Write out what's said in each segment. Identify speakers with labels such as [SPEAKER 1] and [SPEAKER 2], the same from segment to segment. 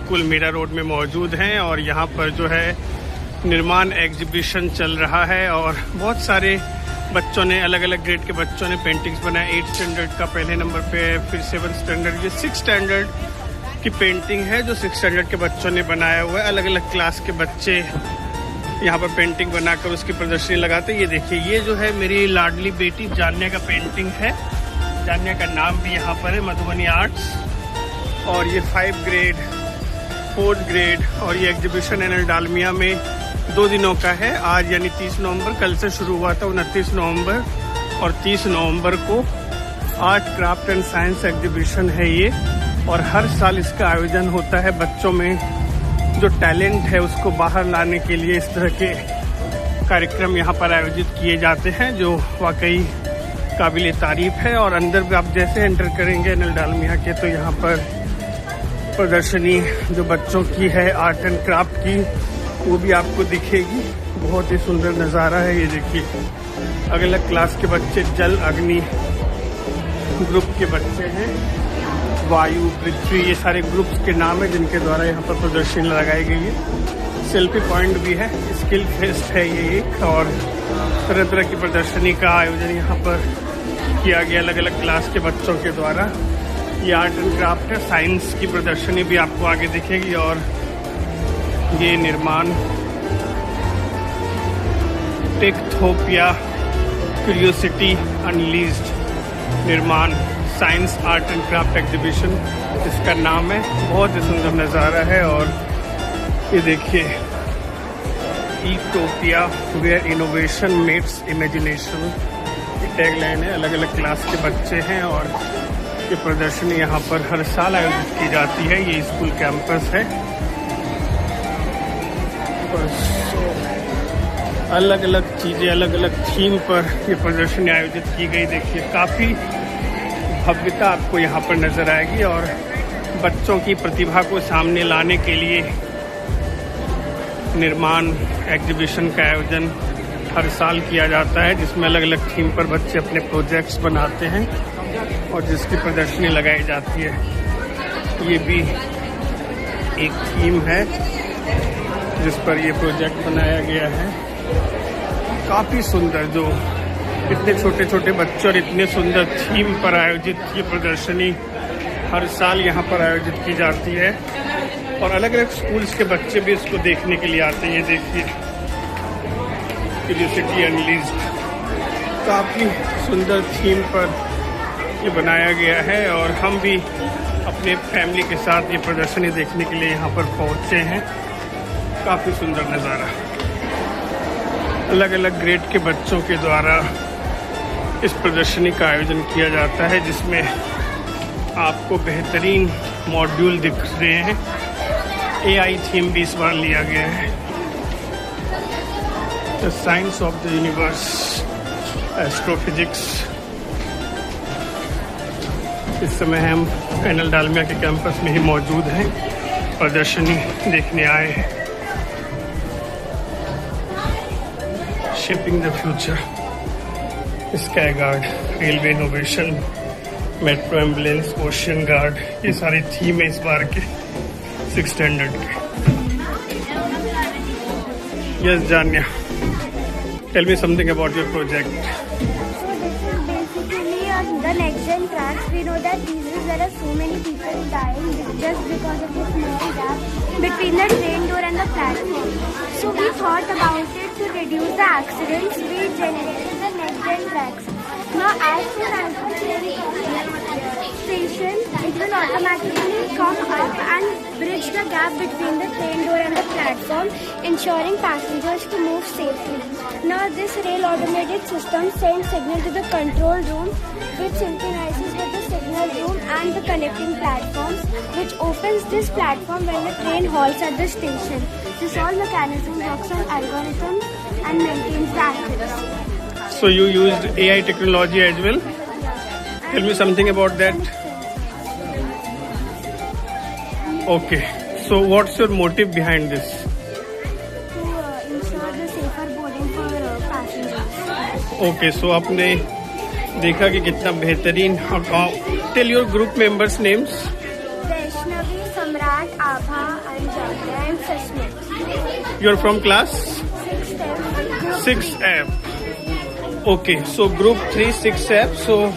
[SPEAKER 1] School Meera road में मौजूद हैं और यहाँ पर जो है निर्माण एग्जीबिशन चल रहा है और बहुत सारे बच्चों ने, अलग अलग ग्रेड के बच्चों ने पेंटिंग्स बनाए। 8th स्टैंडर्ड का पहले नंबर पे है, फिर 7th स्टैंडर्ड, ये 6th स्टैंडर्ड की पेंटिंग है जो 6th स्टैंडर्ड के बच्चों ने बनाया हुआ है। अलग अलग क्लास के बच्चे यहाँ पर पेंटिंग बनाकर उसकी प्रदर्शनी लगाते हैं। ये देखिए, ये जो है मेरी लाडली बेटी जान्या का पेंटिंग है। जान्या का नाम भी यहाँ पर है, मधुबनी आर्ट्स। और ये 5th ग्रेड, 4th ग्रेड और ये एग्जीबिशन एनएल डालमिया में 2 दिनों का है। आज यानी 30 नवंबर, कल से शुरू हुआ था 29 नवंबर और 30 नवंबर को art, craft and science exhibition है ये। और हर साल इसका आयोजन होता है। बच्चों में जो टैलेंट है उसको बाहर लाने के लिए इस तरह के कार्यक्रम यहाँ पर आयोजित किए जाते हैं, जो वाकई काबिल तारीफ है। और अंदर भी आप जैसे एंटर करेंगे एनएल डालमिया के, तो यहाँ पर प्रदर्शनी जो बच्चों की है आर्ट एंड क्राफ्ट की, वो भी आपको दिखेगी। बहुत ही सुंदर नज़ारा है। ये देखिए, अलग अलग क्लास के बच्चे, जल अग्नि ग्रुप के बच्चे हैं, वायु, पृथ्वी, ये सारे ग्रुप्स के नाम है जिनके द्वारा यहाँ पर प्रदर्शनी लगाई गई है। सेल्फी पॉइंट भी है, स्किल फेस्ट है ये एक, और तरह तरह की प्रदर्शनी का आयोजन यहाँ पर किया गया अलग अलग क्लास के बच्चों के द्वारा। ये आर्ट एंड क्राफ्ट है, साइंस की प्रदर्शनी भी आपको आगे दिखेगी। और ये निर्माण टेक्थोपिया क्यूरियोसिटी अनलीज्ड निर्माण science art and craft exhibition इसका नाम है। बहुत ही सुंदर नज़ारा है। और ये देखिए, इटोपिया वेयर इनोवेशन मेट्स इमेजिनेशन, ये टैगलाइन है। अलग अलग क्लास के बच्चे हैं और ये प्रदर्शनी यहाँ पर हर साल आयोजित की जाती है। ये स्कूल कैंपस है। अलग अलग चीज़ें, अलग अलग थीम पर ये प्रदर्शनी आयोजित की गई। देखिए, काफ़ी भव्यता आपको यहाँ पर नज़र आएगी। और बच्चों की प्रतिभा को सामने लाने के लिए निर्माण एग्जीबिशन का आयोजन हर साल किया जाता है, जिसमें अलग अलग थीम पर बच्चे अपने प्रोजेक्ट्स बनाते हैं और जिसकी प्रदर्शनी लगाई जाती है। ये भी एक थीम है जिस पर ये प्रोजेक्ट बनाया गया है। काफ़ी सुंदर, जो इतने छोटे छोटे बच्चे और इतने सुंदर थीम पर आयोजित ये प्रदर्शनी हर साल यहाँ पर आयोजित की जाती है। और अलग अलग स्कूल्स के बच्चे भी इसको देखने के लिए आते हैं। ये देखिए, क्यूरियोसिटी अनलीज्ड, काफ़ी सुंदर थीम पर ये बनाया गया है। और हम भी अपने फैमिली के साथ ये प्रदर्शनी देखने के लिए यहाँ पर पहुँचे हैं। काफ़ी सुंदर नज़ारा, अलग अलग ग्रेड के बच्चों के द्वारा इस प्रदर्शनी का आयोजन किया जाता है, जिसमें आपको बेहतरीन मॉड्यूल दिख रहे हैं। AI थीम भी इस बार लिया गया है, the science of the universe, astrophysics. इस समय हम एनएल डालमिया के कैंपस में ही मौजूद हैं, प्रदर्शनी देखने आए हैं। Shaping the future, sky guard, railway innovation, metro ambulance, ocean guard, ये सारी थीम है इस बार के 6th स्टैंडर्ड के। Yes Janya, tell me something about your project.
[SPEAKER 2] The next gen tracks, we know that these days there are so many people dying just because of the small gap between the train door and the platform. So we thought about it to reduce the accidents. We generated the next gen tracks. Now as soon as the train station, it will automatically come up and bridge the gap between the train door and the platform, ensuring passengers to move safely. Now this rail automated system sends signal to the control room, which synchronizes with the signal room and the connecting platforms, which opens this platform when the train halts at the station. This whole mechanism works on algorithms and maintains the accuracy.
[SPEAKER 1] So you used AI technology as well? Tell me something about that. Okay, so what's your motive behind this?
[SPEAKER 2] To ensure the safer boarding for passengers.
[SPEAKER 1] Okay, so आपने देखा कि कितना बेहतरीन। Tell your group members names.
[SPEAKER 2] Vaishnavi, Samrat, Abha, in Jamia. I am freshman.
[SPEAKER 1] You're from class
[SPEAKER 2] 6th
[SPEAKER 1] 6F. Okay, so group 3 6F. So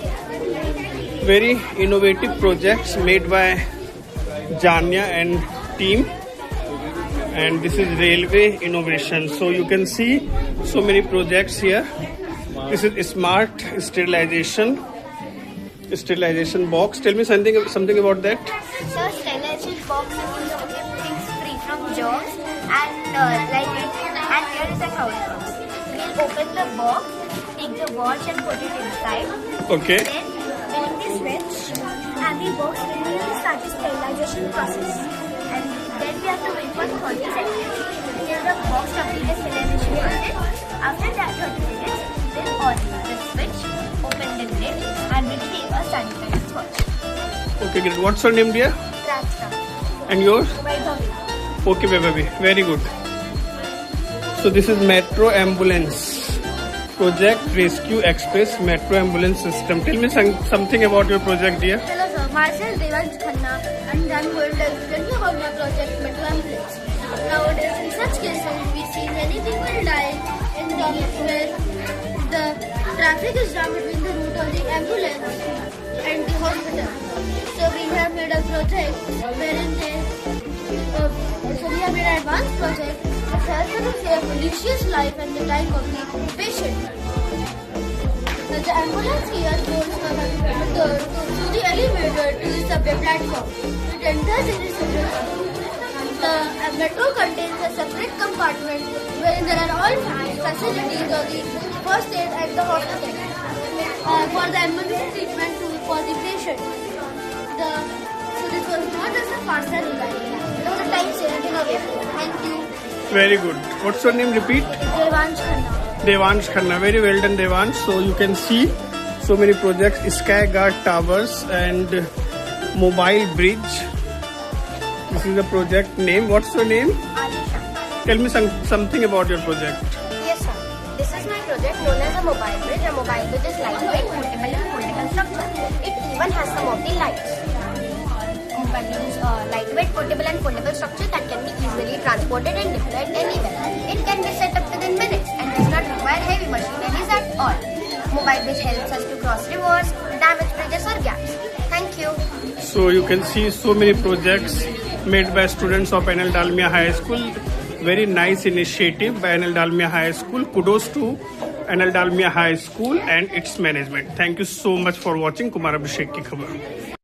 [SPEAKER 1] very innovative projects made by Jania and team. And this is railway innovation. So you can see so many projects here. This is smart sterilization box. Tell me something about that.
[SPEAKER 2] So sterilization box is used to keep things free from germs and and here is a towel box. We'll open the box, take the watch and put it inside.
[SPEAKER 1] Okay.
[SPEAKER 2] Then we'll hit the switch and the box will start the sterilization process. And then we have to wait for 30 seconds till the box completes the sterilization process. After that 30 minutes, we'll on the switch, open the lid and retrieve a sanitary swatch.
[SPEAKER 1] Okay, great. What's your name, dear?
[SPEAKER 2] Rasta.
[SPEAKER 1] And yours?
[SPEAKER 2] Vaibhavi.
[SPEAKER 1] Okay, baby. Very good. So this is Metro Ambulance Project Rescue Express Metro Ambulance System. Tell me something about your project, dear.
[SPEAKER 2] Hello sir, myself Devansh Khanna and I'm going to explain you about my project Metro Ambulance. Nowadays in such cases we see many people dying in jobs where the traffic is jammed between the route of the ambulance and the hospital. So we have made a project wherein we have made an advanced project which helps us to save precious life and the time of the patient. Now the ambulance here goes from the elevator to the subway platform. It enters in the subway. The metro contains a separate compartment wherein there are all facilities of the first aid at the hospital for the emergency treatment for the patient. So this was not just a parcel ride. It was a time saving away. Thank you.
[SPEAKER 1] Very good. What's your name? Repeat.
[SPEAKER 2] Devansh Khanna.
[SPEAKER 1] Devansh Khanna. Very well done, Devansh. So you can see so many projects, Sky Guard Towers and Mobile Bridge. This is the project name. What's your name?
[SPEAKER 2] Alisha.
[SPEAKER 1] Tell me something about your project.
[SPEAKER 2] Yes, sir. This is my project known as a mobile bridge. A mobile bridge is lightweight, portable and foldable structure. It even has some of the lights. Mobile means lightweight, portable and foldable structure that can be easily transported and deployed anywhere. It can be set up within minutes and does not require heavy machineries at all. Mobile bridge helps us to cross rivers, damaged bridges or gaps. Thank you.
[SPEAKER 1] So you can see so many projects made by students of NL Dalmia High School. Very nice initiative by NL Dalmia High School. Kudos to NL Dalmia High School and its management. Thank you so much for watching Kumar Abhishek Ki Khabar.